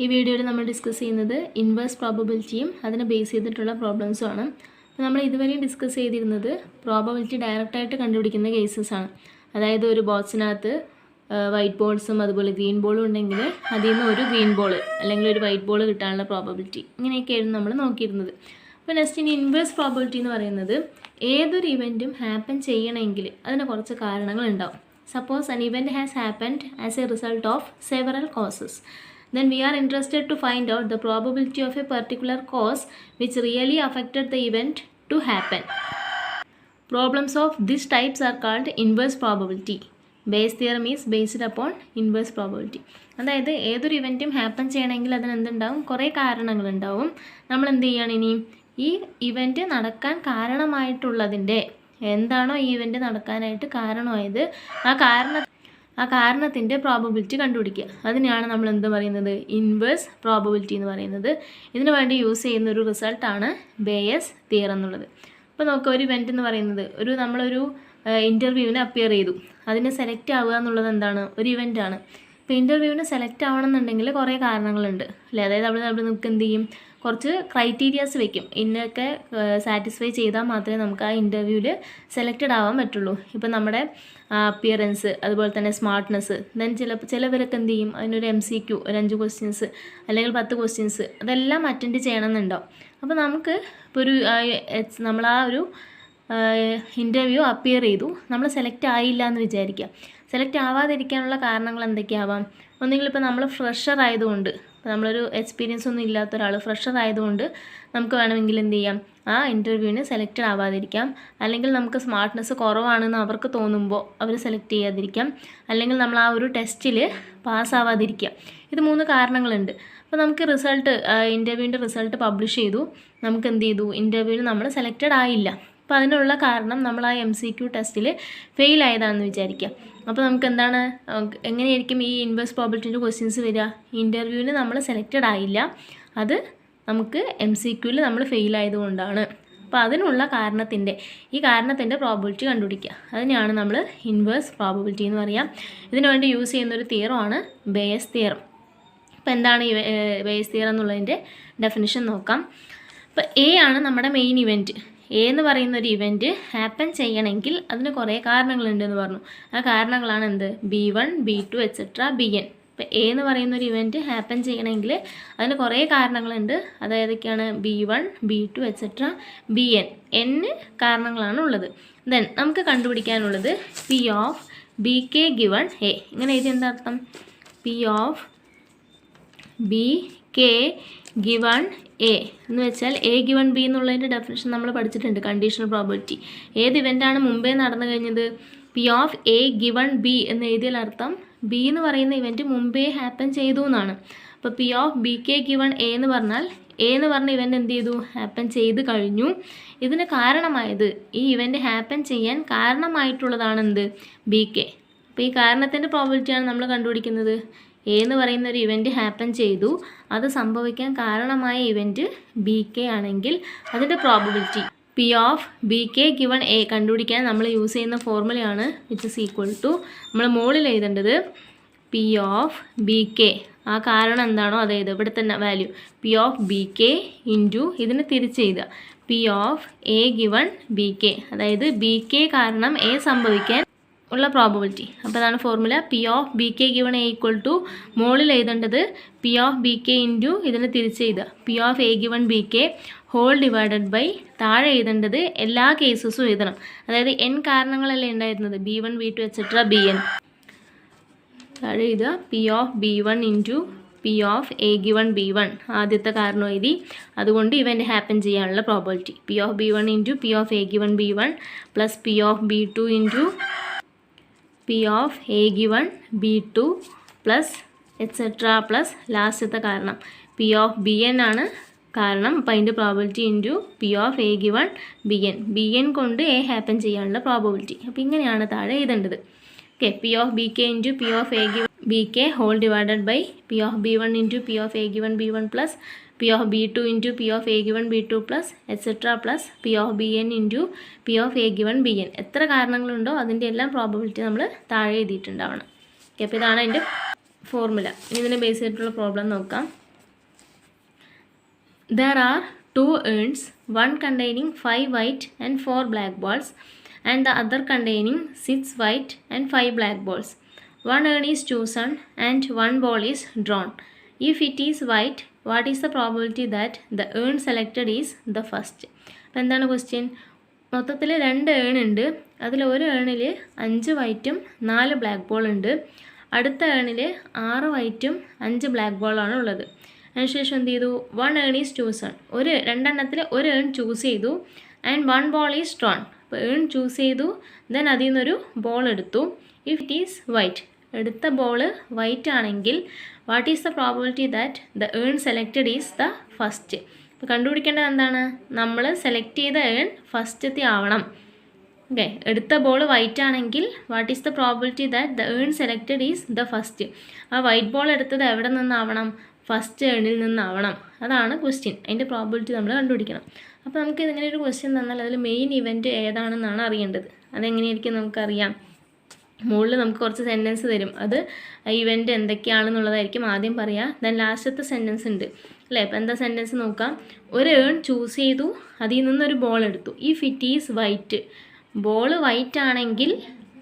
ഈ വീഡിയോയിൽ നമ്മൾ ഡിസ്കസ് ചെയ്യുന്നത് ഇൻവേഴ്സ് പ്രോബബിലിറ്റിയും അതിനെ ബേസ് ചെയ്തിട്ടുള്ള പ്രോബ്ലംസും ആണ്. അപ്പോൾ നമ്മൾ ഇതുവരെയും ഡിസ്കസ് ചെയ്തിരുന്നത് പ്രോബബിലിറ്റി ഡയറക്റ്റായിട്ട് കണ്ടുപിടിക്കുന്ന കേസസ് ആണ്. അതായത് ഒരു ബോക്സിനകത്ത് വൈറ്റ് ബോൾസും അതുപോലെ ഗ്രീൻ ബോളും ഉണ്ടെങ്കിൽ അതിൽ നിന്ന് ഒരു ഗ്രീൻ ബോൾ അല്ലെങ്കിൽ ഒരു വൈറ്റ് ബോൾ കിട്ടാനുള്ള പ്രോബബിലിറ്റി ഇങ്ങനെയൊക്കെയായിരുന്നു നമ്മൾ നോക്കിയിരുന്നത്. അപ്പോൾ നെക്സ്റ്റ് ഇനി ഇൻവേഴ്സ് പ്രോബബിലിറ്റി എന്ന് പറയുന്നത് ഏതൊരു ഇവൻറ്റും ഹാപ്പൻ ചെയ്യണമെങ്കിൽ അതിന് കുറച്ച് കാരണങ്ങളുണ്ടാവും. Suppose an event has happened as a result of several causes. Then we are interested to find out the probability of a particular cause which really affected the event to happen. Problems of these types are called inverse probability. Bayes theorem is based upon inverse probability. അതായത് ഏതൊരു ഇവൻറ്റും happen ചെയ്യണമെങ്കിൽ അതിന് എന്തുണ്ടാവും, കുറേ കാരണങ്ങളുണ്ടാവും. നമ്മൾ എന്ത് ചെയ്യണം, ഇനി ഈ ഇവൻറ്റ് നടക്കാൻ കാരണമായിട്ടുള്ളതിൻ്റെ എന്താണോ ഈ ഇവൻറ്റ് നടക്കാനായിട്ട് കാരണമായത് ആ കാരണത്തിൻ്റെ പ്രോബബിലിറ്റി കണ്ടുപിടിക്കുക. അതിനെയാണ് നമ്മൾ എന്ത് പറയുന്നത്, ഇൻവേഴ്സ് പ്രോബബിലിറ്റി എന്ന് പറയുന്നത്. ഇതിനു വേണ്ടി യൂസ് ചെയ്യുന്ന ഒരു റിസൾട്ടാണ് ബേയസ് തിയറം എന്നുള്ളത്. അപ്പോൾ നോക്കുക, ഒരു ഇവൻറ്റ് എന്ന് പറയുന്നത് നമ്മളൊരു ഇൻ്റർവ്യൂവിന് അപ്പിയർ ചെയ്തു, അതിന് സെലക്ട് ആവുക എന്നുള്ളത് എന്താണ്, ഒരു ഇവൻ്റാണ്. ഇപ്പോൾ ഇൻ്റർവ്യൂവിന് സെലക്ട് ആവണമെന്നുണ്ടെങ്കിൽ കുറേ കാരണങ്ങളുണ്ട് അല്ലേ. അതായത് അവിടെ നമുക്ക് എന്ത് ചെയ്യും, കുറച്ച് ക്രൈറ്റീരിയാസ് വെക്കും. ഇന്നൊക്കെ സാറ്റിസ്ഫൈ ചെയ്താൽ മാത്രമേ നമുക്ക് ആ ഇൻ്റർവ്യൂവിൽ സെലക്റ്റഡ് ആവാൻ പറ്റുള്ളൂ. ഇപ്പം നമ്മുടെ അപ്പിയറൻസ്, അതുപോലെ തന്നെ സ്മാർട്ട്നെസ്, ദെൻ ചിലവരൊക്കെ എന്ത് ചെയ്യും, അതിനൊരു MCQ ഒരു 5 ക്വസ്റ്റ്യൻസ് അല്ലെങ്കിൽ 10 ക്വസ്റ്റ്യൻസ് അതെല്ലാം അറ്റൻഡ് ചെയ്യണമെന്നുണ്ടാവും. അപ്പോൾ നമുക്ക് ഇപ്പോൾ നമ്മൾ ആ ഒരു ഇൻ്റർവ്യൂ അപ്പിയർ ചെയ്തു, നമ്മൾ സെലക്ട് ആയില്ല എന്ന് വിചാരിക്കുക. സെലക്ട് ആവാതിരിക്കാനുള്ള കാരണങ്ങൾ എന്തൊക്കെയാവാം. ഒന്നുകിൽ ഇപ്പോൾ നമ്മൾ ഫ്രഷർ ആയതുകൊണ്ട്, നമ്മളൊരു എക്സ്പീരിയൻസ് ഒന്നും ഇല്ലാത്ത ഒരാൾ ഫ്രഷർ ആയതുകൊണ്ട് നമുക്ക് വേണമെങ്കിൽ എന്ത് ചെയ്യാം, ആ ഇൻ്റർവ്യൂവിന് സെലക്റ്റഡ് ആവാതിരിക്കാം. അല്ലെങ്കിൽ നമുക്ക് സ്മാർട്ട്നെസ് കുറവാണെന്ന് അവർക്ക് തോന്നുമ്പോൾ അവർ സെലക്ട് ചെയ്യാതിരിക്കാം. അല്ലെങ്കിൽ നമ്മൾ ആ ഒരു ടെസ്റ്റിൽ പാസ്സാവാതിരിക്കാം. ഇത് 3 കാരണങ്ങളുണ്ട്. അപ്പോൾ നമുക്ക് ഇൻ്റർവ്യൂവിൻ്റെ റിസൾട്ട് പബ്ലിഷ് ചെയ്തു, നമുക്ക് എന്ത് ചെയ്തു, ഇൻ്റർവ്യൂവിൽ നമ്മൾ സെലക്റ്റഡ് ആയില്ല. അപ്പോൾ അതിനുള്ള കാരണം നമ്മൾ ആ MCQ ടെസ്റ്റിൽ ഫെയിൽ ആയതാണെന്ന് വിചാരിക്കുക. അപ്പോൾ നമുക്ക് എന്താണ്, എങ്ങനെയായിരിക്കും ഈ ഇൻവേഴ്സ് പ്രോബബിലിറ്റിൻ്റെ ക്വസ്റ്റ്യൻസ് വരിക, ഇൻ്റർവ്യൂവിന് നമ്മൾ സെലക്റ്റഡ് ആയില്ല, അത് നമുക്ക് MCQയിൽ നമ്മൾ ഫെയിൽ ആയതുകൊണ്ടാണ്. അപ്പോൾ അതിനുള്ള ഈ കാരണത്തിൻ്റെ പ്രോബബിലിറ്റി കണ്ടുപിടിക്കുക. അതിനെയാണ് നമ്മൾ ഇൻവേഴ്സ് പ്രോബബിലിറ്റി എന്ന് പറയാം. ഇതിനു വേണ്ടി യൂസ് ചെയ്യുന്നൊരു തിയറമാണ് ബേയസ് തിയറം. അപ്പോൾ എന്താണ് ഈ ബേയസ് തിയറം എന്നുള്ളതിൻ്റെ ഡെഫിനിഷൻ നോക്കാം. അപ്പോൾ A ആണ് നമ്മുടെ മെയിൻ ഇവൻറ്റ്. A എന്ന് പറയുന്ന ഒരു ഇവൻറ്റ് ഹാപ്പൻ ചെയ്യണമെങ്കിൽ അതിന് കുറേ കാരണങ്ങളുണ്ടെന്ന് പറഞ്ഞു. ആ കാരണങ്ങളാണ് എന്ത്, B1 B2 etc. Bn. ഇപ്പോൾ A എന്ന് പറയുന്ന ഒരു ഇവൻറ്റ് ഹാപ്പൻ ചെയ്യണമെങ്കിൽ അതിന് കുറേ കാരണങ്ങളുണ്ട്. അതായതൊക്കെയാണ് B1 B2 etc. Bn. N കാരണങ്ങളാണ് ഉള്ളത്. ദെൻ നമുക്ക് കണ്ടുപിടിക്കാനുള്ളത് P of BK given A. ഇങ്ങനെ എഴുതി എന്താ അർത്ഥം, P of BK given A എന്ന് വെച്ചാൽ A given B എന്നുള്ളതിൻ്റെ ഡെഫിനിഷൻ നമ്മൾ പഠിച്ചിട്ടുണ്ട്, കണ്ടീഷണൽ പ്രോബബിലിറ്റി. ഏത് ഇവൻ്റാണ് മുമ്പേ നടന്നു കഴിഞ്ഞത്, P of A given B എന്ന് എഴുതിയാൽ അർത്ഥം B എന്ന് പറയുന്ന ഇവൻറ്റ് മുമ്പേ ഹാപ്പൻ ചെയ്തു എന്നാണ്. അപ്പോൾ P of BK given A എന്ന് പറഞ്ഞാൽ A എന്ന് പറഞ്ഞ ഇവൻ്റ് എന്ത് ചെയ്തു, ഹാപ്പൻ ചെയ്ത് കഴിഞ്ഞു. ഇതിന് കാരണമായത്, ഈ ഇവൻ്റ് ഹാപ്പൻ ചെയ്യാൻ കാരണമായിട്ടുള്ളതാണ് എന്ത്, BK. അപ്പോൾ ഈ കാരണത്തിൻ്റെ പ്രോബബിലിറ്റിയാണ് നമ്മൾ കണ്ടുപിടിക്കുന്നത്. A എന്ന് പറയുന്ന ഒരു ഇവൻറ്റ് ഹാപ്പൻ ചെയ്തു, അത് സംഭവിക്കാൻ കാരണമായ ഇവൻറ്റ് BK ആണെങ്കിൽ അതിൻ്റെ probability P of BK given A കണ്ടുപിടിക്കാൻ നമ്മൾ യൂസ് ചെയ്യുന്ന ഫോർമുലയാണ് വിച്ച് ഇസ് ഈക്വൽ ടു, നമ്മൾ മുകളിൽ എഴുതേണ്ടത് P of BK, ആ കാരണം എന്താണോ അതായത് ഇവിടെ തന്നെ value P of BK into ഇതിന് തിരിച്ചെഴുതുക P of A given BK, അതായത് BK കാരണം A സംഭവിക്കാൻ ഉള്ള പ്രോബബിലിറ്റി. അപ്പോൾ അതാണ് formula P of BK given A equal to മുകളിൽ എഴുതേണ്ടത് P of BK ഇൻറ്റു ഇതിന് തിരിച്ചെഴുതുക P of A given BK whole divided by താഴെ എഴുതേണ്ടത് എല്ലാ കേസസും എഴുതണം. അതായത് N കാരണങ്ങളല്ലേ ഉണ്ടായിരുന്നത്, B1 B2 etc. Bn. താഴെ എഴുതുക P of B1 into P of A given B1, ആദ്യത്തെ കാരണം എഴുതി. അതുകൊണ്ട് ഇവൻ്റ് ഹാപ്പൻ ചെയ്യാനുള്ള probability P of B1 into P of A given B1 plus P of B2 into P of A given B2 plus etc. Plus ലാസ്റ്റത്തെ കാരണം P of Bn ആണ് കാരണം. അപ്പോൾ അതിൻ്റെ probability into P of A given Bn കൊണ്ട് A happen ചെയ്യാനുള്ള probability. അപ്പോൾ ഇങ്ങനെയാണ് താഴെ എഴുതേണ്ടത്. Okay, P of BK into P of A given BK whole divided by P of B1 into P of A given B1 plus P of B2 into P of A given B2 plus etc. Plus P of Bn into P of A given Bn. എത്ര കാരണങ്ങളുണ്ടോ അതിൻ്റെ എല്ലാം probability നമ്മൾ താഴെ എഴുതിയിട്ടുണ്ടാവണം. Okay, അപ്പോൾ ഇതാണ് അതിൻ്റെ formula. ഇനി ഇതിനെ ബേസ് ചെയ്തിട്ടുള്ള പ്രോബ്ലം നോക്കാം. there are 2 urns, one containing 5 white and 4 black balls and the other containing 6 white and 5 black balls. One urn is chosen and one ball is drawn. If it is white, what is the probability that the urn selected is the first? അപ്പോൾ എന്താണ് question? മൊത്തത്തിൽ 2 earn ഉണ്ട്. അതിൽ ഒരു ഏണിൽ 5 വൈറ്റും 4 black ball ഉണ്ട്. അടുത്ത ഏണിൽ 6 വൈറ്റും 5 ബ്ലാക്ക് ബോളാണ് ഉള്ളത്. അതിനുശേഷം എന്ത് ചെയ്തു? 1 ഏൺ ഈസ് ചൂസൺ. രണ്ടെണ്ണത്തിൽ ഒരു ഏൺ ചൂസ് ചെയ്തു. And 1 ball is drawn. അപ്പോൾ ഏൺ ചൂസ് ചെയ്തു, ദെൻ അതിൽ നിന്നൊരു ബോൾ എടുത്തു. ഇഫ് ഇറ്റ് ഈസ് വൈറ്റ്, എടുത്ത ബോൾ വൈറ്റ് ആണെങ്കിൽ what is the probability that the urn selected is the first? അപ്പോൾ കണ്ടുപിടിക്കേണ്ടത് എന്താണ്? നമ്മൾ സെലക്ട് ചെയ്ത ഏൺ ഫസ്റ്റത്തെ ആവണം. ഓക്കെ, എടുത്ത ബോൾ വൈറ്റ് ആണെങ്കിൽ what is the probability that the urn selected is the first? ആ വൈറ്റ് ബോൾ എടുത്തത് എവിടെ നിന്നാവണം? ഫസ്റ്റ് ഏണിൽ നിന്നാവണം. അതാണ് ക്വസ്റ്റ്യൻ. അതിൻ്റെ പ്രോബിലിറ്റി നമ്മൾ കണ്ടുപിടിക്കണം. അപ്പോൾ നമുക്ക് ഇതിങ്ങനെ ഒരു ക്വസ്റ്റ്യൻ തന്നാൽ അതിൽ മെയിൻ ഇവൻറ്റ് ഏതാണെന്നാണ് അറിയേണ്ടത്. അതെങ്ങനെയായിരിക്കും നമുക്കറിയാം? മുകളിൽ നമുക്ക് കുറച്ച് സെൻറ്റൻസ് തരും. അത് ഇവൻറ്റ് എന്തൊക്കെയാണെന്നുള്ളതായിരിക്കും ആദ്യം പറയുക. ദെൻ ലാസ്റ്റത്തെ സെൻറ്റൻസ് ഉണ്ട് അല്ലേ? അപ്പോൾ എന്താ സെൻറ്റൻസ് നോക്കാം. ഒരു ഏൺ ചൂസ് ചെയ്തു, അതിൽ നിന്നൊരു ബോൾ എടുത്തു. If it is white, ball white ആണെങ്കിൽ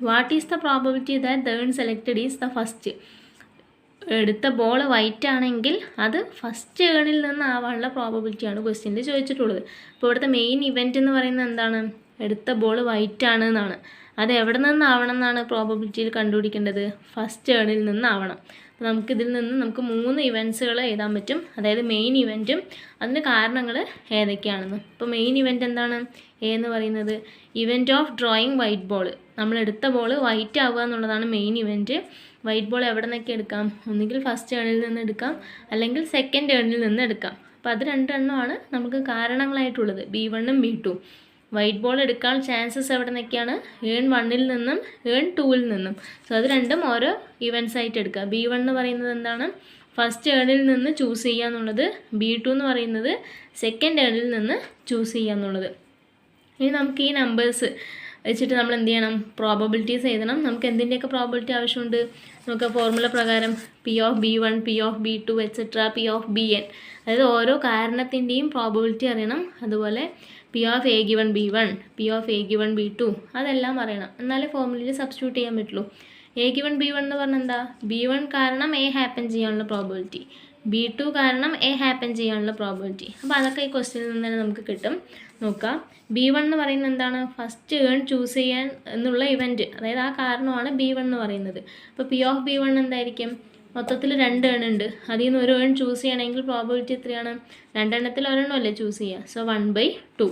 what is the probability that the urn selected is the first? എടുത്ത ബോൾ വൈറ്റ് ആണെങ്കിൽ അത് ഫസ്റ്റ് ഏണിൽ നിന്നാവാനുള്ള പ്രോബബിലിറ്റിയാണ് ക്വസ്റ്റ്യനിൽ ചോദിച്ചിട്ടുള്ളത്. അപ്പോൾ ഇവിടുത്തെ മെയിൻ ഇവൻറ്റ് എന്ന് പറയുന്നത് എന്താണ്? എടുത്ത ബോൾ വൈറ്റ് ആണ് എന്നാണ്. അത് എവിടെ നിന്നാവണം എന്നാണ് പ്രോബബിലിറ്റിയിൽ കണ്ടുപിടിക്കേണ്ടത്? ഫസ്റ്റ് ഏണിൽ നിന്നാവണം. അപ്പോൾ നമുക്കിതിൽ നിന്ന് നമുക്ക് 3 ഇവൻറ്റ്സുകൾ എഴുതാൻ പറ്റും. അതായത് മെയിൻ ഇവൻറ്റും അതിന് കാരണങ്ങൾ ഏതൊക്കെയാണെന്ന്. ഇപ്പോൾ മെയിൻ ഇവൻറ്റ് എന്താണ്? എ എന്ന് പറയുന്നത് event of drawing white ball. നമ്മൾ എടുത്ത ബോൾ വൈറ്റ് ആവുക എന്നുള്ളതാണ് മെയിൻ ഇവൻറ്റ്. വൈറ്റ് ബോൾ എവിടെ നിന്നൊക്കെ എടുക്കാം? ഒന്നുകിൽ ഫസ്റ്റ് ഏണിൽ നിന്ന് എടുക്കാം, അല്ലെങ്കിൽ സെക്കൻഡ് ഏണിൽ നിന്ന് എടുക്കാം. അപ്പോൾ അത് 2 എണ്ണമാണ് നമുക്ക് കാരണങ്ങളായിട്ടുള്ളത്, B1ഉം B2. വൈറ്റ് ബോൾ എടുക്കാൻ ചാൻസസ് എവിടെ നിന്നൊക്കെയാണ്? ഏൺ 1ൽ നിന്നും ഏൺ 2ൽ നിന്നും. സോ അത് രണ്ടും ഓരോ ഇവൻറ്റ്സ് ആയിട്ട് എടുക്കുക. B1 എന്ന് പറയുന്നത് എന്താണ്? ഫസ്റ്റ് ഏണിൽ നിന്ന് ചൂസ് ചെയ്യുക എന്നുള്ളത്. B2 എന്ന് പറയുന്നത് സെക്കൻഡ് ഏണിൽ നിന്ന് ചൂസ് ചെയ്യുക എന്നുള്ളത്. ഇനി നമുക്ക് ഈ നമ്പേഴ്സ് വെച്ചിട്ട് നമ്മൾ എന്ത് ചെയ്യണം? പ്രോബബിലിറ്റീസ് എഴുതണം. നമുക്ക് എന്തിൻ്റെയൊക്കെ പ്രോബബിലിറ്റി ആവശ്യമുണ്ട്? നമുക്ക് ഫോർമുല പ്രകാരം P of B1, P of B2 etcetera P of Bn. അതായത് ഓരോ കാരണത്തിൻ്റെയും പ്രോബബിലിറ്റി അറിയണം. അതുപോലെ P of A given B1, P of A given B2 അതെല്ലാം അറിയണം. എന്നാലേ ഫോർമുലയിൽ സബ്സ്റ്റിറ്റ്യൂട്ട് ചെയ്യാൻ പറ്റുള്ളൂ. A given B1 എന്ന് പറഞ്ഞാൽ എന്താ? B1 കാരണം A ഹാപ്പൻ ചെയ്യാനുള്ള പ്രോബബിലിറ്റി, B2 കാരണം A ഹാപ്പൻ ചെയ്യാനുള്ള പ്രോബബിലിറ്റി. അപ്പോൾ അതൊക്കെ ഈ ക്വസ്റ്റ്യനിൽ നിന്ന് തന്നെ നമുക്ക് കിട്ടും. നോക്കാം. B1 എന്ന് പറയുന്നത് എന്താണ്? ഫസ്റ്റ് ഏൺ ചൂസ് ചെയ്യാൻ എന്നുള്ള ഇവൻറ്റ്, അതായത് ആ കാരണമാണ് B1 എന്ന് പറയുന്നത്. അപ്പോൾ P of B1 എന്തായിരിക്കും? മൊത്തത്തിൽ 2 ഏൺ ഉണ്ട്. അതിൽ നിന്ന് ഒരു ഏൺ ചൂസ് ചെയ്യണമെങ്കിൽ പ്രോബബിലിറ്റി എത്രയാണ്? 2 എണ്ണത്തിൽ ഒരെണ്ണമല്ലേ ചൂസ് ചെയ്യുക. സോ 1/2.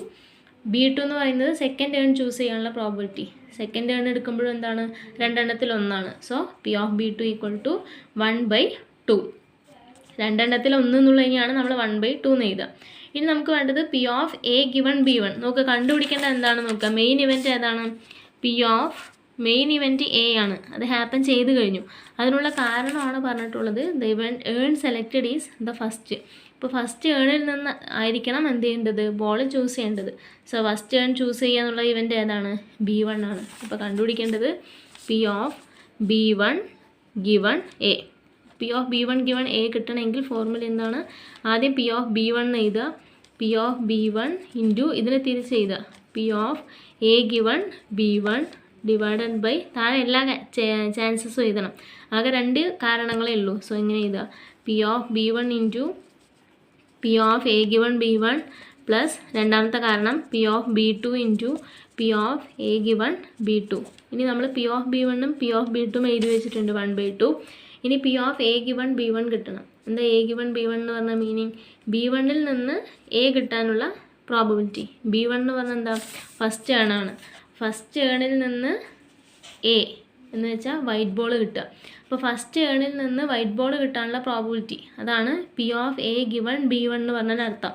B2 എന്ന് പറയുന്നത് സെക്കൻഡ് ഏൺ ചൂസ് ചെയ്യാനുള്ള പ്രോബബിലിറ്റി. സെക്കൻഡ് ഏൺ എടുക്കുമ്പോഴും എന്താണ്? 2 എണ്ണത്തിൽ 1 സോ P of B2 = 1/2. 2 എണ്ണത്തിൽ 1 എന്നുള്ളതിനെയാണ് നമ്മൾ 1/2 എന്ന് എഴുതുക. ഇനി നമുക്ക് വേണ്ടത് P of A given B1. നമുക്ക് കണ്ടുപിടിക്കേണ്ടത് എന്താണെന്ന് നോക്കാം. മെയിൻ ഇവൻറ്റ് ഏതാണ്? P of main event A ആണ്. അത് ഹാപ്പൻ ചെയ്ത് കഴിഞ്ഞു. അതിനുള്ള കാരണമാണ് പറഞ്ഞിട്ടുള്ളത് the event earn selected is the first. ഇപ്പോൾ ഫസ്റ്റ് ഏണിൽ നിന്ന് ആയിരിക്കണം എന്ത് ചെയ്യേണ്ടത്? ബോൾ ചൂസ് ചെയ്യേണ്ടത്. സോ ഫസ്റ്റ് ഏൺ ചൂസ് ചെയ്യുക എന്നുള്ള ഇവൻറ്റ് ഏതാണ്? B1 ആണ്. അപ്പോൾ കണ്ടുപിടിക്കേണ്ടത് P of B1 given A. P of B1 given A കിട്ടണമെങ്കിൽ ഫോർമുല എന്താണ്? ആദ്യം P of B1 എഴുതുക. P of B1 ഇൻറ്റു ഇതിനെ തിരിച്ച് എഴുതുക. P of A given B1 divided by താഴെ എല്ലാ ചാൻസസും എഴുതണം. ആകെ 2 കാരണങ്ങളേ ഉള്ളൂ. സോ ഇങ്ങനെ എഴുതുക. P of B1 into P of A given B1 plus രണ്ടാമത്തെ കാരണം P of B2 into P of A given B2. ഇനി നമ്മൾ P of B1ഉം P of B2ഉം എഴുതി വെച്ചിട്ടുണ്ട് 1/2. ഇനി P of A given B1 കിട്ടണം. എന്താ A given B1 എന്ന് പറഞ്ഞ മീനിങ്? B1ൽ നിന്ന് A കിട്ടാനുള്ള പ്രോബബിലിറ്റി. B1 എന്ന് പറഞ്ഞാൽ എന്താ? ഫസ്റ്റ് ഏണാണ്. ഫസ്റ്റ് ഏണിൽ നിന്ന് A എന്ന് വെച്ചാൽ വൈറ്റ് ബോൾ കിട്ടുക. അപ്പോൾ ഫസ്റ്റ് ഏണിൽ നിന്ന് വൈറ്റ് ബോൾ കിട്ടാനുള്ള പ്രോബബിലിറ്റി, അതാണ് P of A given B1 എന്ന് പറഞ്ഞാൽ അർത്ഥം.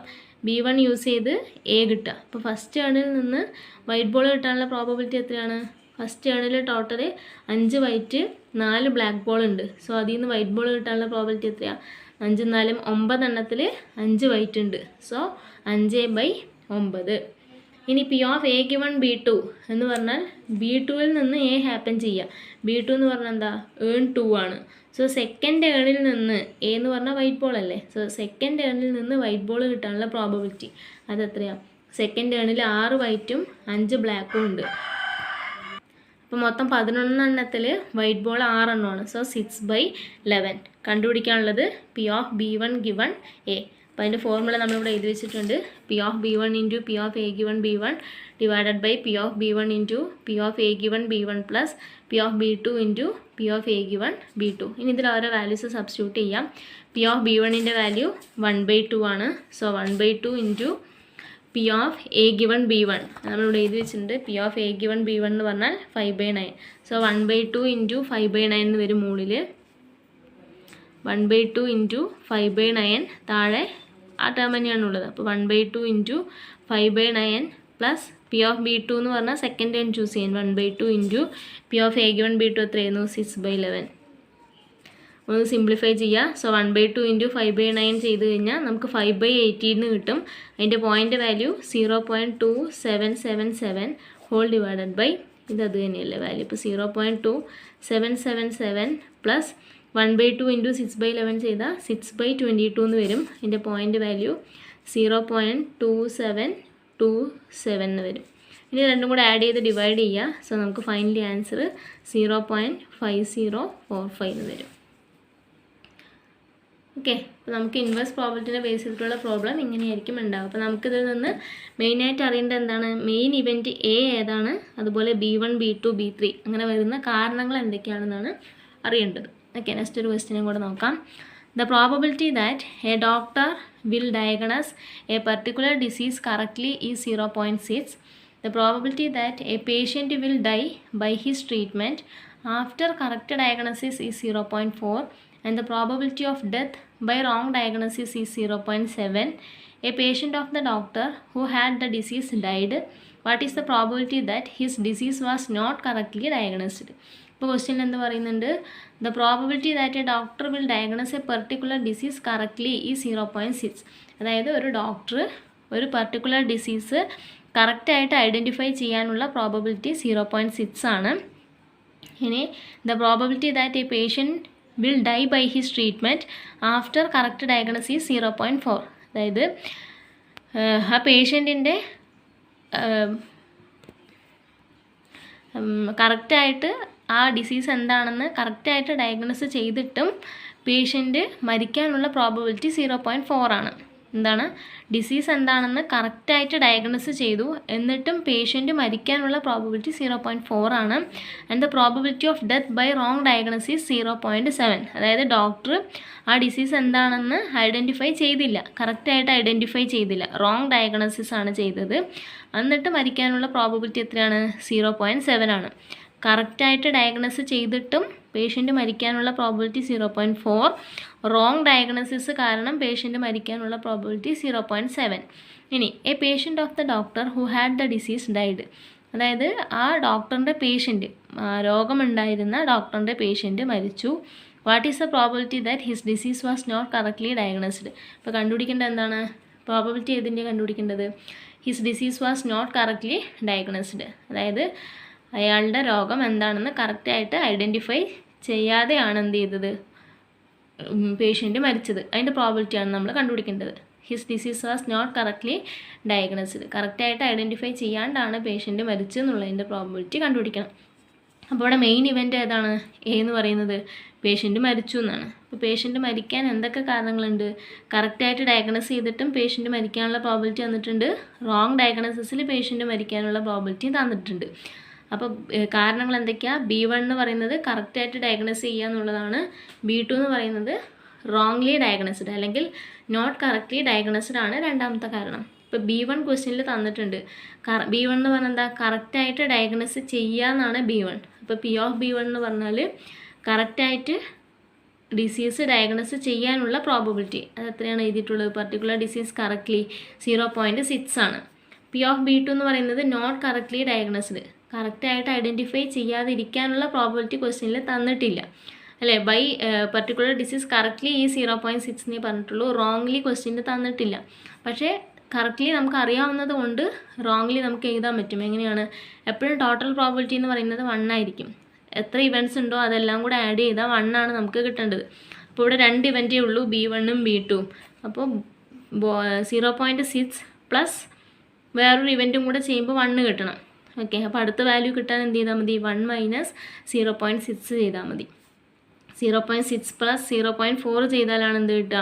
B1 യൂസ് ചെയ്ത് A കിട്ടുക. അപ്പോൾ ഫസ്റ്റ് ഏണിൽ നിന്ന് വൈറ്റ് ബോൾ കിട്ടാനുള്ള പ്രോബബിലിറ്റി എത്രയാണ്? ഫസ്റ്റ് ഏണിൽ ടോട്ടൽ 5 വൈറ്റ് 4 ബ്ലാക്ക് ബോൾ ഉണ്ട്. സോ അതിൽ നിന്ന് വൈറ്റ് ബോൾ കിട്ടാനുള്ള പ്രോബബിലിറ്റി എത്രയാണ്? 5 4 9 എണ്ണത്തിൽ 5 വൈറ്റ് ഉണ്ട്. സോ 5/9. ഇനി P of A given B2 എന്ന് പറഞ്ഞാൽ B2ൽ നിന്ന് A ഹാപ്പൻ ചെയ്യുക. B2 എന്ന് പറഞ്ഞാൽ എന്താ? ഏൺ 2 ആണ്. സോ സെക്കൻഡ് ടേണിൽ നിന്ന് എ എന്ന് പറഞ്ഞാൽ വൈറ്റ് ബോൾ അല്ലേ, സോ സെക്കൻഡ് ടേണിൽ നിന്ന് വൈറ്റ് ബോൾ കിട്ടാനുള്ള പ്രോബബിലിറ്റി അതെത്രയാണ്? സെക്കൻഡ് ടേണിൽ 6 വൈറ്റും 5 ബ്ലാക്കും ഉണ്ട്. അപ്പോൾ മൊത്തം 11 എണ്ണത്തിൽ വൈറ്റ് ബോൾ 6 എണ്ണമാണ്. സോ 6/11 കണ്ടുപിടിക്കാനുള്ളത് P of B1 given A. അപ്പോൾ അതിൻ്റെ ഫോർമുല നമ്മളിവിടെ എഴുതി വെച്ചിട്ടുണ്ട്. P of B1 into P of A given B1 divided by P of B1 into P of A given B1 plus P of B2 into P of A given B2. ഇനി ഇതിൽ ഓരോ values substitute ചെയ്യാം. P of B1ൻ്റെ value 1/2 ആണ്. So 1/2 into P of A given B1 നമ്മളിവിടെ എഴുതി വെച്ചിട്ടുണ്ട്. P of A given B1 എന്ന് പറഞ്ഞാൽ 5/9. സോ 1/2 ഇൻറ്റു 5/9 എന്ന് വരും മുകളിൽ. 1/2 ഇൻറ്റു 5/9 താഴെ ആ ടേം തന്നെയാണുള്ളത്. അപ്പോൾ 1/2 into 5/9 plus P of B2 എന്ന് പറഞ്ഞാൽ സെക്കൻഡ് ടേം ചൂസ് ചെയ്യാൻ 1/2 into P of A given B2 എത്രയായിരുന്നു? 6/11. ഒന്ന് സിംപ്ലിഫൈ ചെയ്യുക. സോ 1/2 ഇൻറ്റു 5/9 ചെയ്ത് കഴിഞ്ഞാൽ നമുക്ക് 5/18 കിട്ടും. അതിൻ്റെ point value 0.2777 whole divided by ഇത് അത് തന്നെയല്ലേ വാല്യൂ. ഇപ്പോൾ 0.2777 പ്ലസ് 1/2 ഇൻറ്റു 6/11 ചെയ്താൽ 6/22 എന്ന് വരും. അതിൻ്റെ പോയിൻ്റ് വാല്യൂ 0.2727 എന്ന് വരും. ഇനി രണ്ടും കൂടെ ആഡ് ചെയ്ത് ഡിവൈഡ് ചെയ്യുക. സോ നമുക്ക് ഫൈനലി ആൻസർ 0.5045 എന്ന് വരും. ഓക്കെ, അപ്പോൾ നമുക്ക് ഇൻവേഴ്സ് പ്രോബബിലിറ്റിനെ ബേസ് ചെയ്തിട്ടുള്ള പ്രോബ്ലം ഇങ്ങനെയായിരിക്കും ഉണ്ടാകും. അപ്പോൾ നമുക്കിതിൽ നിന്ന് മെയിനായിട്ട് അറിയേണ്ടത് എന്താണ്? മെയിൻ ഇവൻറ്റ് എ ഏതാണ്, അതുപോലെ B1 B2 B3 അങ്ങനെ വരുന്ന കാരണങ്ങൾ എന്തൊക്കെയാണെന്നാണ് അറിയേണ്ടത്. ഓക്കെ, നെക്സ്റ്റ് ഒരു ക്വസ്റ്റ്യനും കൂടെ നോക്കാം. The probability that a doctor will diagnose a particular disease correctly is 0.6. The probability that a patient will die by his treatment after correct diagnosis is 0.4. And the probability of death by wrong diagnosis is 0.7. A patient of the doctor who had the disease died. What is the probability that his disease was not correctly diagnosed? ഇപ്പോൾ question എന്ത് പറയുന്നുണ്ട്? The probability that a doctor will diagnose a particular disease correctly ഈ 0.6. അതായത് ഒരു doctor ഒരു particular disease കറക്റ്റായിട്ട് identify ചെയ്യാനുള്ള probability 0.6 ആണ്. ഇനി the probability that a patient will die by his treatment after correct diagnosis 0.4. അതായത് ആ പേഷ്യൻറ്റിൻ്റെ കറക്റ്റായിട്ട് ആ ഡിസീസ് എന്താണെന്ന് കറക്റ്റായിട്ട് ഡയഗ്നോസ് ചെയ്തിട്ടും പേഷ്യൻറ്റ് മരിക്കാനുള്ള പ്രോബബിലിറ്റി 0.4 ആണ്. എന്താണ്? ഡിസീസ് എന്താണെന്ന് കറക്റ്റായിട്ട് ഡയഗ്നോസ് ചെയ്തു എന്നിട്ടും പേഷ്യൻറ്റ് മരിക്കാനുള്ള പ്രോബബിലിറ്റി 0.4 ആണ്. And the probability of death by wrong diagnosis 0.7. അതായത് ഡോക്ടർ ആ ഡിസീസ് എന്താണെന്ന് ഐഡൻറ്റിഫൈ ചെയ്തില്ല, കറക്റ്റായിട്ട് ഐഡൻറ്റിഫൈ ചെയ്തില്ല, റോങ് ഡയഗ്നോസിസ് ആണ് ചെയ്തത്, എന്നിട്ട് മരിക്കാനുള്ള പ്രോബബിലിറ്റി എത്രയാണ്? 0.7 ആണ്. കറക്റ്റായിട്ട് ഡയഗ്നോസ് ചെയ്തിട്ടും പേഷ്യൻറ്റ് മരിക്കാനുള്ള പ്രോബബിലിറ്റി 0.4. റോങ് ഡയഗ്നോസിസ് കാരണം പേഷ്യൻറ്റ് മരിക്കാനുള്ള പ്രോബബിലിറ്റി 0.7. ഇനി a patient of the doctor who had the disease died. അതായത് ആ ഡോക്ടറിൻ്റെ പേഷ്യൻറ്റ്, രോഗമുണ്ടായിരുന്ന ഡോക്ടറിൻ്റെ പേഷ്യൻറ്റ് മരിച്ചു. What is the probability that his disease was not correctly diagnosed. ഇപ്പോൾ കണ്ടുപിടിക്കേണ്ടത് എന്താണ്? പ്രോബബിലിറ്റി ഏതിൻ്റെ കണ്ടുപിടിക്കേണ്ടത്? His disease was not correctly diagnosed. അതായത് അയാളുടെ രോഗം എന്താണെന്ന് കറക്റ്റായിട്ട് ഐഡൻറ്റിഫൈ ചെയ്യാതെയാണ് എന്ത് ചെയ്തത്? പേഷ്യൻറ്റ് മരിച്ചത്. അതിൻ്റെ പ്രോബബിലിറ്റിയാണ് നമ്മൾ കണ്ടുപിടിക്കേണ്ടത്. His disease was not correctly diagnosed. കറക്റ്റായിട്ട് ഐഡൻറ്റിഫൈ ചെയ്യാണ്ടാണ് പേഷ്യൻറ്റ് മരിച്ചതെന്നുള്ളതിൻ്റെ പ്രോബബിലിറ്റി കണ്ടുപിടിക്കണം. അപ്പോൾ ഇവിടെ മെയിൻ ഇവൻ്റ് ഏതാണ്? എ എന്ന് പറയുന്നത് പേഷ്യൻറ്റ് മരിച്ചു എന്നാണ്. അപ്പോൾ പേഷ്യൻറ്റ് മരിക്കാൻ എന്തൊക്കെ കാരണങ്ങളുണ്ട്? കറക്റ്റായിട്ട് ഡയഗ്നോസ് ചെയ്തിട്ടും പേഷ്യൻറ്റ് മരിക്കാനുള്ള പ്രോബബിലിറ്റി തന്നിട്ടുണ്ട്. റോങ് ഡയഗ്നോസിസിൽ പേഷ്യൻറ്റ് മരിക്കാനുള്ള പ്രോബബിലിറ്റി തന്നിട്ടുണ്ട്. അപ്പോൾ കാരണങ്ങൾ എന്തൊക്കെയാണ്? B1 എന്ന് പറയുന്നത് കറക്റ്റായിട്ട് ഡയഗ്നോസ് ചെയ്യുക എന്നുള്ളതാണ്. B2 എന്ന് പറയുന്നത് റോങ്ലി ഡയഗ്നോസ്ഡ് അല്ലെങ്കിൽ നോട്ട് കറക്റ്റ്ലി ഡയഗ്നോസ്ഡ് ആണ് രണ്ടാമത്തെ കാരണം. ഇപ്പോൾ B1 ക്വസ്റ്റ്യനിൽ തന്നിട്ടുണ്ട്. B1 എന്ന് പറഞ്ഞാൽ എന്താ? കറക്റ്റായിട്ട് ഡയഗ്നോസ് ചെയ്യുക എന്നാണ് B1. അപ്പോൾ പി ഓഫ് B1 എന്ന് പറഞ്ഞാൽ കറക്റ്റായിട്ട് ഡിസീസ് ഡയഗ്നോസ് ചെയ്യാനുള്ള പ്രോബബിലിറ്റി അത് എത്രയാണ് എഴുതിയിട്ടുള്ളത്? പർട്ടിക്കുലർ ഡിസീസ് കറക്റ്റ്ലി 0.6 ആണ്. പി ഓഫ് B2 എന്ന് പറയുന്നത് നോട്ട് കറക്റ്റ്ലി ഡയഗ്നോസ്ഡ്, കറക്റ്റായിട്ട് ഐഡൻറ്റിഫൈ ചെയ്യാതിരിക്കാനുള്ള പ്രോബബിലിറ്റി ക്വസ്റ്റ്യനിൽ തന്നിട്ടില്ല അല്ലേ? ബൈ പർട്ടിക്കുലർ ഡിസീസ് കറക്റ്റ്ലി ഈ 0.6 എന്നേ പറഞ്ഞിട്ടുള്ളൂ. റോങ്ലി ക്വസ്റ്റ്യനിൽ തന്നിട്ടില്ല. പക്ഷേ കറക്റ്റ്ലി നമുക്ക് അറിയാവുന്നത് കൊണ്ട് റോങ്ലി നമുക്ക് എഴുതാൻ പറ്റും. എങ്ങനെയാണ്? എപ്പോഴും ടോട്ടൽ പ്രോബബിലിറ്റി എന്ന് പറയുന്നത് 1 ആയിരിക്കും. എത്ര ഇവൻറ്റ്സ് ഉണ്ടോ അതെല്ലാം കൂടെ ആഡ് ചെയ്താൽ 1 ആണ് നമുക്ക് കിട്ടേണ്ടത്. അപ്പോൾ ഇവിടെ 2 ഇവൻറ്റേ ഉള്ളൂ, B1ഉം B2ഉം. അപ്പോൾ 0.6 പ്ലസ് വേറൊരു ഇവൻറ്റും കൂടെ ചെയ്യുമ്പോൾ 1 കിട്ടണം. ഓക്കെ, അപ്പോൾ അടുത്ത വാല്യൂ കിട്ടാൻ എന്ത് ചെയ്താൽ മതി? 1 മൈനസ് 0.6 ചെയ്താൽ മതി. 0.6 പ്ലസ് 0.4 ചെയ്താലാണ് എന്ത് കിട്ടുക?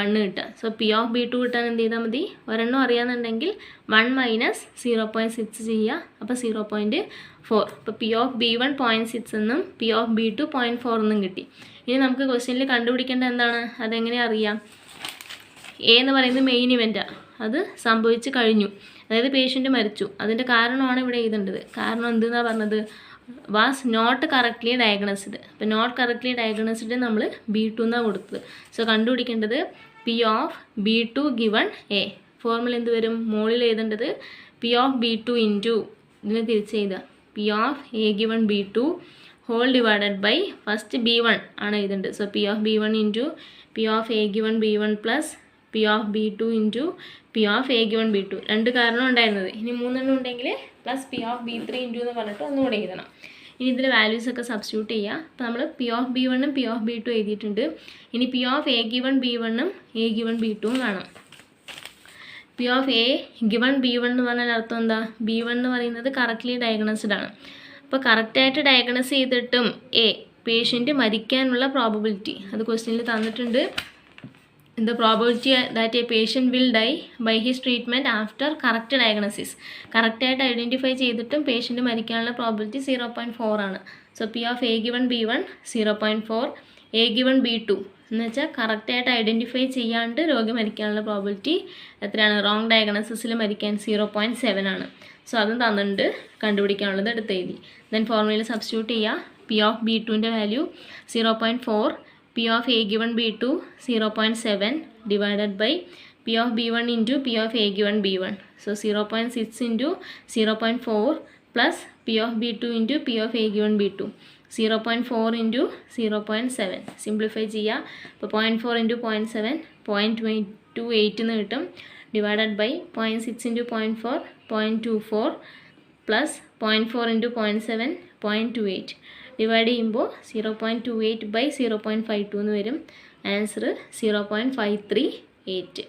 1 കിട്ടുക. സോ P ഓഫ് B2 കിട്ടാൻ എന്ത് ചെയ്താൽ മതി? ഒരെണ്ണം അറിയാമെന്നുണ്ടെങ്കിൽ 1 മൈനസ് 0.6 ചെയ്യുക, അപ്പോൾ 0.4. അപ്പോൾ P ഓഫ് B1 0.6 എന്നും P ഓഫ് B2 0.4 എന്നും കിട്ടി. ഇനി നമുക്ക് ക്വസ്റ്റ്യനിൽ കണ്ടുപിടിക്കേണ്ട എന്താണ്? അതെങ്ങനെ അറിയാം? എ എന്ന് പറയുന്നത് മെയിൻ ഇവൻറ്റാണ്, അത് സംഭവിച്ച് കഴിഞ്ഞു, അതായത് പേഷ്യൻ്റ് മരിച്ചു. അതിൻ്റെ കാരണമാണ് ഇവിടെ എഴുതേണ്ടത്. കാരണം എന്തെന്നാണ് പറഞ്ഞത്? Was not correctly diagnosed. അപ്പോൾ നോട്ട് കറക്റ്റ്ലി ഡയഗ്നോസ്ഡ് നമ്മൾ B2 എന്നാണ് കൊടുത്തത്. സോ കണ്ടുപിടിക്കേണ്ടത് P of B2 given A. Formula എന്ത് വരും? മുകളിൽ എഴുതേണ്ടത് P ഓഫ് B2 ഇൻറ്റു ഇതിനെ തിരിച്ച് എഴുതുക, P of A given B2 whole divided by first B1 ആണ് എഴുതേണ്ടത്. So P of B1 into P of A given B1 plus P of B2 into P of A given B2. 2 കാരണം ഉണ്ടായിരുന്നത്, ഇനി 3 എണ്ണം ഉണ്ടെങ്കിൽ plus P of B3 into എന്ന് പറഞ്ഞിട്ട് ഒന്നുകൂടെ എഴുതണം. ഇനി ഇതിൽ വാല്യൂസ് ഒക്കെ സബ്സ്റ്റിറ്റ്യൂട്ട് ചെയ്യുക. അപ്പോൾ നമ്മൾ P ഓഫ് B1ഉം P ഓഫ് B2 എഴുതിയിട്ടുണ്ട്. ഇനി P ഓഫ് എ ഗിവൺ B1ഉം എ ഗിവൺ B2ഉം കാണാം. P of A given B1 എന്ന് പറഞ്ഞാൽ അർത്ഥം എന്താ? B1 എന്ന് പറയുന്നത് കറക്റ്റ്ലി ഡയഗ്നോസ്ഡ് ആണ്. അപ്പോൾ കറക്റ്റായിട്ട് ഡയഗ്നോസ് ചെയ്തിട്ടും പേഷ്യൻ്റ് മരിക്കാനുള്ള പ്രോബബിലിറ്റി അത് ക്വസ്റ്റ്യനിൽ തന്നിട്ടുണ്ട്. The probability that a patient will die by his treatment after correct diagnosis. കറക്റ്റായിട്ട് ഐഡൻറ്റിഫൈ ചെയ്തിട്ടും പേഷ്യൻ്റ് മരിക്കാനുള്ള പ്രോബിലിറ്റി 0.4 ആണ്. So P of A given B1 0.4, A given B2 എന്ന് വെച്ചാൽ കറക്റ്റായിട്ട് ഐഡൻറ്റിഫൈ ചെയ്യാണ്ട് രോഗി മരിക്കാനുള്ള പ്രോബിലിറ്റി എത്രയാണ്? റോങ് ഡയഗ്നോസിസിൽ മരിക്കാൻ 0.7 ആണ്. സോ അതും തന്നിട്ടുണ്ട്, കണ്ടുപിടിക്കാനുള്ളത് എടുത്ത് എഴുതി. ദെൻ ഫോർമുലയിൽ സബ്സ്റ്റിറ്റ്യൂട്ട് ചെയ്യുക. P ഓഫ് B2ൻ്റെ value 0.4, P of A given B2 0.7 divided by P of B1 into P of A given B1. So 0.6 into 0.4 plus P of B2 into P of A given B2. 0.4 into 0.7. Simplify ചെയ്യുക. അപ്പോൾ 0.4 into 0.7 0.28 എന്ന് കിട്ടും. Divided by 0.6 into 0.4 0.24 plus 0.4 into 0.7 0.28. Divide ചെയ്യുമ്പോൾ 0.28 by 0.52 എന്ന് വരും. Answer 0.538.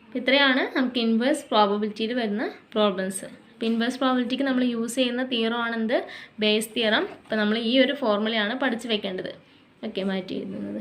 അപ്പോൾ ഇത്രയാണ് നമുക്ക് ഇൻവേഴ്സ് പ്രോബബിലിറ്റിയിൽ വരുന്ന പ്രോബ്ലംസ്. അപ്പോൾ ഇൻവേഴ്സ് പ്രോബബിലിറ്റിക്ക് നമ്മൾ യൂസ് ചെയ്യുന്ന തിയറം ആണെന്ത്? Base theorem. അപ്പോൾ നമ്മൾ ഈ ഒരു ഫോർമുലയാണ് പഠിച്ച് വെക്കേണ്ടത്. ഓക്കെ, മാറ്റി എഴുതുന്നത്.